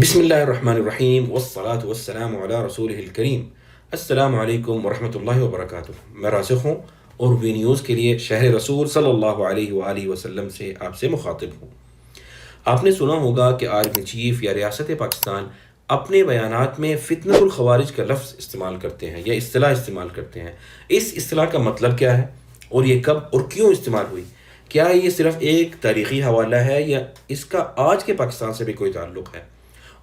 بسم اللہ الرحمن الرحیم والصلاة والسلام علی رسولہ الکریم۔ السلام علیکم ورحمۃ اللہ وبرکاتہ۔ میں راسخ ہوں اور وی نیوز کے لیے شہر رسول صلی اللہ علیہ وآلہ وسلم سے آپ سے مخاطب ہوں۔ آپ نے سنا ہوگا کہ آرمی چیف یا ریاست پاکستان اپنے بیانات میں فتنۃ الخوارج کا لفظ استعمال کرتے ہیں یا اصطلاح استعمال کرتے ہیں۔ اس اصطلاح کا مطلب کیا ہے اور یہ کب اور کیوں استعمال ہوئی؟ کیا یہ صرف ایک تاریخی حوالہ ہے یا اس کا آج کے پاکستان سے بھی کوئی تعلق ہے؟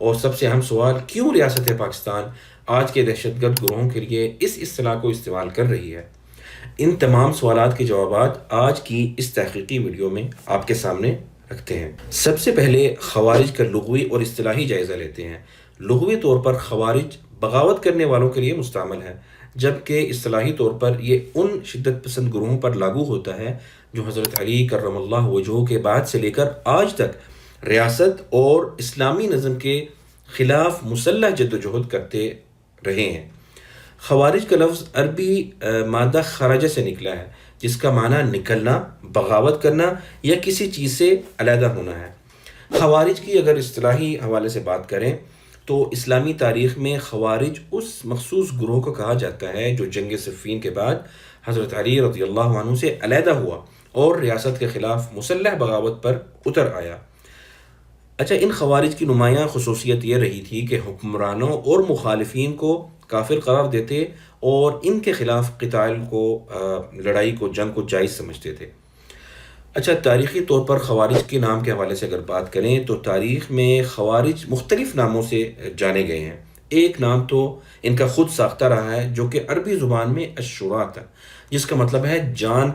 اور سب سے اہم سوال، کیوں ریاست پاکستان آج کے دہشت گرد گروہوں کے لیے اس اصطلاح کو استعمال کر رہی ہے؟ ان تمام سوالات کے جوابات آج کی اس تحقیقی ویڈیو میں آپ کے سامنے رکھتے ہیں۔ سب سے پہلے خوارج کا لغوی اور اصطلاحی جائزہ لیتے ہیں۔ لغوی طور پر خوارج بغاوت کرنے والوں کے لیے مستعمل ہے، جبکہ اصطلاحی طور پر یہ ان شدت پسند گروہوں پر لاگو ہوتا ہے جو حضرت علی کرم اللہ وجہہ کے بعد سے لے کر آج تک ریاست اور اسلامی نظم کے خلاف مسلح جدوجہد کرتے رہے ہیں۔ خوارج کا لفظ عربی مادہ خرج سے نکلا ہے، جس کا معنی نکلنا، بغاوت کرنا یا کسی چیز سے علیحدہ ہونا ہے۔ خوارج کی اگر اصطلاحی حوالے سے بات کریں تو اسلامی تاریخ میں خوارج اس مخصوص گروہ کو کہا جاتا ہے جو جنگ صفین کے بعد حضرت علی رضی اللہ عنہ سے علیحدہ ہوا اور ریاست کے خلاف مسلح بغاوت پر اتر آیا۔ اچھا، ان خوارج کی نمایاں خصوصیت یہ رہی تھی کہ حکمرانوں اور مخالفین کو کافر قرار دیتے اور ان کے خلاف قتال کو، لڑائی کو، جنگ کو جائز سمجھتے تھے۔ اچھا، تاریخی طور پر خوارج کے نام کے حوالے سے اگر بات کریں تو تاریخ میں خوارج مختلف ناموں سے جانے گئے ہیں۔ ایک نام تو ان کا خود ساختہ رہا ہے جو کہ عربی زبان میں الشراء تھا، جس کا مطلب ہے جان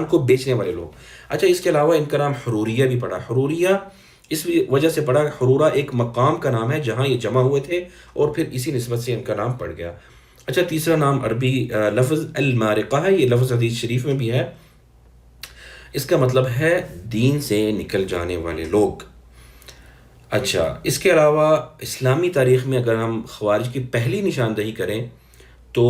کو بیچنے والے لوگ۔ اچھا، اس کے علاوہ ان کا نام حروریہ بھی پڑا۔ حروریہ اس وجہ سے پڑا، حرورہ ایک مقام کا نام ہے جہاں یہ جمع ہوئے تھے اور پھر اسی نسبت سے ان کا نام پڑ گیا۔ اچھا، تیسرا نام عربی لفظ المارقہ ہے۔ یہ لفظ حدیث شریف میں بھی ہے۔ اس کا مطلب ہے دین سے نکل جانے والے لوگ۔ اچھا، اس کے علاوہ اسلامی تاریخ میں اگر ہم خوارج کی پہلی نشاندہی کریں تو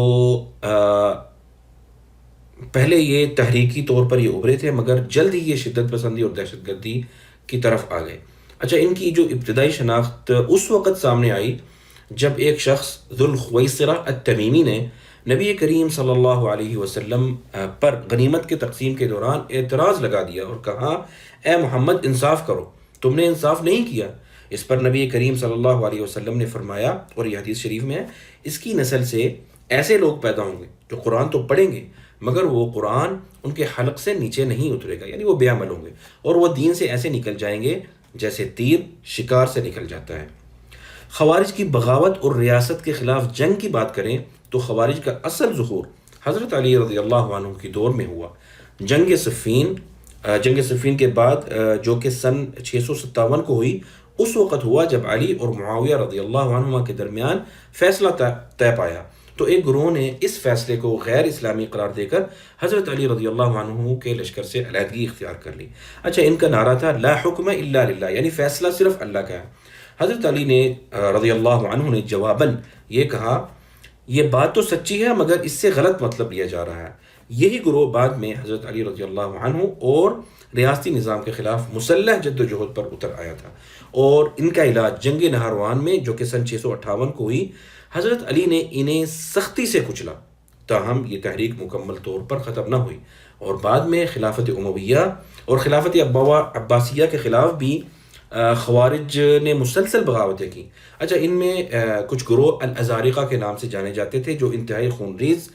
پہلے یہ تحریکی طور پر یہ ابھرے تھے، مگر جلد ہی یہ شدت پسندی اور دہشت گردی کی طرف آ گئے۔ اچھا، ان کی جو ابتدائی شناخت اس وقت سامنے آئی جب ایک شخص ذو الخویصرہ التمیمی نے نبی کریم صلی اللہ علیہ وسلم پر غنیمت کے تقسیم کے دوران اعتراض لگا دیا اور کہا، اے محمد، انصاف کرو، تم نے انصاف نہیں کیا۔ اس پر نبی کریم صلی اللہ علیہ وسلم نے فرمایا، اور یہ حدیث شریف میں ہے، اس کی نسل سے ایسے لوگ پیدا ہوں گے جو قرآن تو پڑھیں گے مگر وہ قرآن ان کے حلق سے نیچے نہیں اترے گا، یعنی وہ بے عمل ہوں گے، اور وہ دین سے ایسے نکل جائیں گے جیسے تیر شکار سے نکل جاتا ہے۔ خوارج کی بغاوت اور ریاست کے خلاف جنگ کی بات کریں تو خوارج کا اصل ظہور حضرت علی رضی اللہ عنہ کی دور میں ہوا۔ جنگ صفین کے بعد جو کہ سن 657 کو ہوئی، اس وقت ہوا جب علی اور معاویہ رضی اللہ عنہما کے درمیان فیصلہ طے پایا تو ایک گروہ نے اس فیصلے کو غیر اسلامی قرار دے کر حضرت علی رضی اللہ عنہ کے لشکر سے علیحدگی اختیار کر لی۔ اچھا، ان کا نعرہ تھا لا حکم الا للہ، یعنی فیصلہ صرف اللہ کا ہے۔ حضرت علی نے رضی اللہ عنہ نے جواباً یہ کہا، یہ بات تو سچی ہے مگر اس سے غلط مطلب لیا جا رہا ہے۔ یہی گروہ بعد میں حضرت علی رضی اللہ عنہ اور ریاستی نظام کے خلاف مسلح جدوجہد پر اتر آیا تھا، اور ان کا علاج جنگ نہاروان میں جو کہ سن 658 کو ہوئی، حضرت علی نے انہیں سختی سے کچلا، تاہم یہ تحریک مکمل طور پر ختم نہ ہوئی، اور بعد میں خلافت امویہ اور خلافت عباسیہ کے خلاف بھی خوارج نے مسلسل بغاوتیں کی۔ اچھا، ان میں کچھ گروہ الازارقہ کے نام سے جانے جاتے تھے جو انتہائی خونریز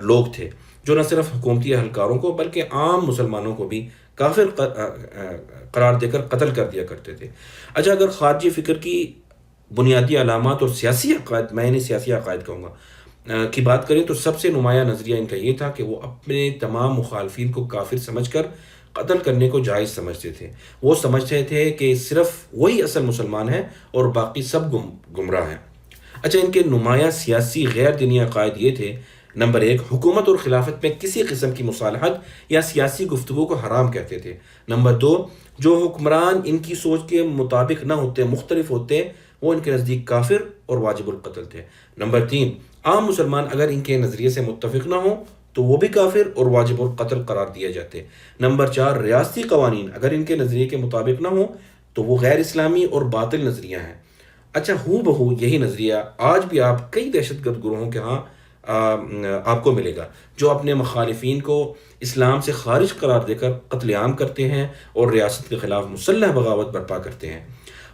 لوگ تھے، جو نہ صرف حکومتی اہلکاروں کو بلکہ عام مسلمانوں کو بھی کافر قرار دے کر قتل کر دیا کرتے تھے۔ اچھا، اگر خارجی فکر کی بنیادی علامات اور سیاسی عقائد، میں انہیں سیاسی عقائد کہوں گا، کی بات کریں تو سب سے نمایاں نظریہ ان کا یہ تھا کہ وہ اپنے تمام مخالفین کو کافر سمجھ کر قتل کرنے کو جائز سمجھتے تھے۔ وہ سمجھتے تھے کہ صرف وہی اصل مسلمان ہیں اور باقی سب گمراہ ہیں۔ اچھا، ان کے نمایاں سیاسی غیر دینی عقائد یہ تھے، نمبر 1، حکومت اور خلافت میں کسی قسم کی مصالحت یا سیاسی گفتگو کو حرام کہتے تھے۔ نمبر 2، جو حکمران ان کی سوچ کے مطابق نہ ہوتے، مختلف ہوتے، وہ ان کے نزدیک کافر اور واجب القتل تھے۔ نمبر 3، عام مسلمان اگر ان کے نظریے سے متفق نہ ہوں تو وہ بھی کافر اور واجب القتل قرار دیے جاتے۔ نمبر 4، ریاستی قوانین اگر ان کے نظریے کے مطابق نہ ہوں تو وہ غیر اسلامی اور باطل نظریہ ہیں۔ اچھا، ہو بہو یہی نظریہ آج بھی آپ کئی دہشت گرد گروہوں کے ہاں آپ کو ملے گا، جو اپنے مخالفین کو اسلام سے خارج قرار دے کر قتل عام کرتے ہیں اور ریاست کے خلاف مسلح بغاوت برپا کرتے ہیں۔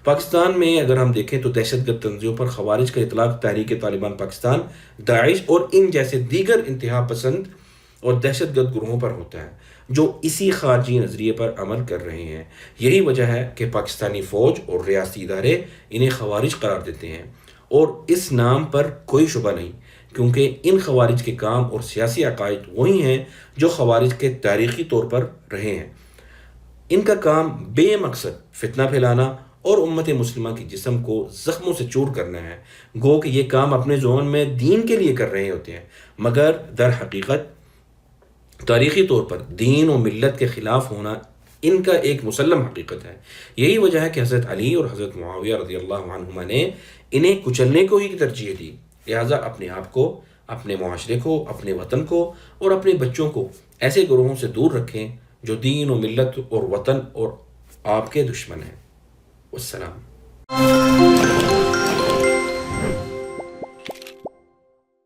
پاکستان میں اگر ہم دیکھیں تو دہشت گرد تنظیموں پر خوارج کا اطلاق تحریک طالبان پاکستان، داعش اور ان جیسے دیگر انتہا پسند اور دہشت گرد گروہوں پر ہوتا ہے، جو اسی خارجی نظریے پر عمل کر رہے ہیں۔ یہی وجہ ہے کہ پاکستانی فوج اور ریاستی ادارے انہیں خوارج قرار دیتے ہیں، اور اس نام پر کوئی شبہ نہیں، کیونکہ ان خوارج کے کام اور سیاسی عقائد وہی ہیں جو خوارج کے تاریخی طور پر رہے ہیں۔ ان کا کام بے مقصد فتنہ پھیلانا اور امت مسلمہ کی جسم کو زخموں سے چور کرنا ہے۔ گو کہ یہ کام اپنے زون میں دین کے لیے کر رہے ہوتے ہیں، مگر در حقیقت تاریخی طور پر دین و ملت کے خلاف ہونا ان کا ایک مسلم حقیقت ہے۔ یہی وجہ ہے کہ حضرت علی اور حضرت معاویہ رضی اللہ عنہما نے انہیں کچلنے کو ہی ترجیح دی۔ لہٰذا اپنے آپ کو، اپنے معاشرے کو، اپنے وطن کو اور اپنے بچوں کو ایسے گروہوں سے دور رکھیں جو دین و ملت اور وطن اور آپ کے دشمن ہیں۔ والسلام۔